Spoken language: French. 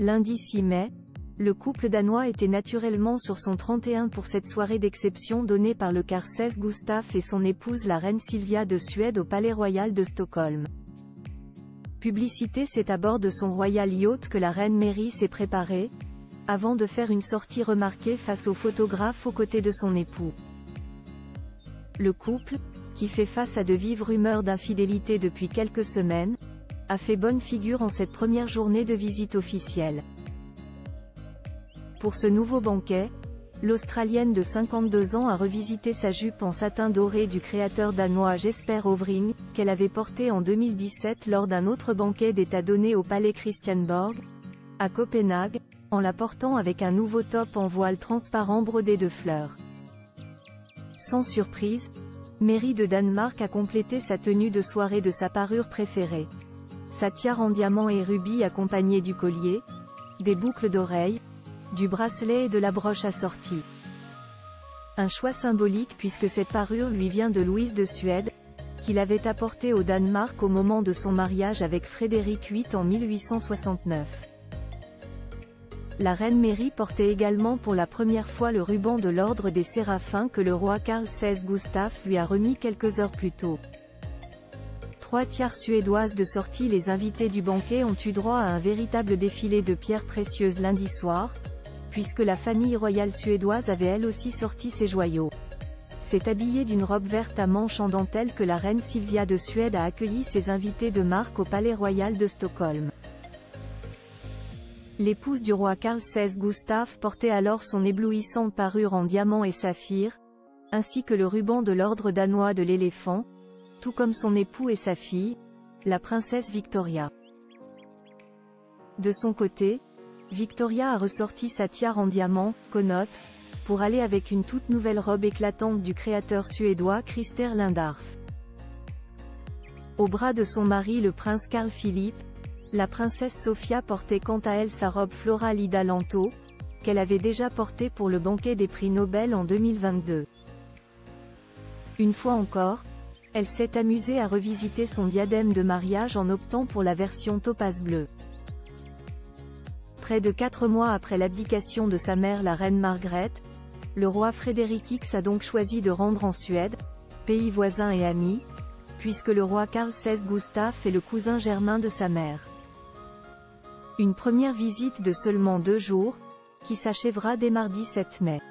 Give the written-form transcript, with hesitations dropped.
Lundi 6 mai, le couple danois était naturellement sur son 31 pour cette soirée d'exception donnée par le Carl Gustaf et son épouse la reine Silvia de Suède au Palais Royal de Stockholm. Publicité, c'est à bord de son royal yacht que la reine Mary s'est préparée, avant de faire une sortie remarquée face aux photographes aux côtés de son époux. Le couple, qui fait face à de vives rumeurs d'infidélité depuis quelques semaines, a fait bonne figure en cette première journée de visite officielle. Pour ce nouveau banquet, l'Australienne de 52 ans a revisité sa jupe en satin doré du créateur danois Jesper Hovring, qu'elle avait portée en 2017 lors d'un autre banquet d'État donné au Palais Christiansborg, à Copenhague, en la portant avec un nouveau top en voile transparent brodé de fleurs. Sans surprise, Mary de Danemark a complété sa tenue de soirée de sa parure préférée. Sa tiare en diamant et rubis accompagnée du collier, des boucles d'oreilles, du bracelet et de la broche assortie. Un choix symbolique puisque cette parure lui vient de Louise de Suède, qui l'avait apportée au Danemark au moment de son mariage avec Frédéric VIII en 1869. La reine Mary portait également pour la première fois le ruban de l'ordre des Séraphins que le roi Carl Gustaf lui a remis quelques heures plus tôt. 3 tiares suédoises de sortie. Les invités du banquet ont eu droit à un véritable défilé de pierres précieuses lundi soir, puisque la famille royale suédoise avait elle aussi sorti ses joyaux. C'est habillée d'une robe verte à manches en dentelle que la reine Silvia de Suède a accueilli ses invités de marque au Palais Royal de Stockholm. L'épouse du roi Carl Gustaf portait alors son éblouissante parure en diamant et saphir, ainsi que le ruban de l'ordre danois de l'éléphant, tout comme son époux et sa fille, la princesse Victoria. De son côté, Victoria a ressorti sa tiare en diamant, Connaught, pour aller avec une toute nouvelle robe éclatante du créateur suédois Christer Lindarw. Au bras de son mari le prince Carl Philippe, la princesse Sofia portait quant à elle sa robe florale Ida Lanto, qu'elle avait déjà portée pour le banquet des prix Nobel en 2022. Une fois encore, elle s'est amusée à revisiter son diadème de mariage en optant pour la version topaze bleue. Près de 4 mois après l'abdication de sa mère la reine Margrethe, le roi Frédéric X a donc choisi de rendre en Suède, pays voisin et ami, puisque le roi Carl Gustaf est le cousin germain de sa mère. Une première visite de seulement 2 jours, qui s'achèvera dès mardi 7 mai.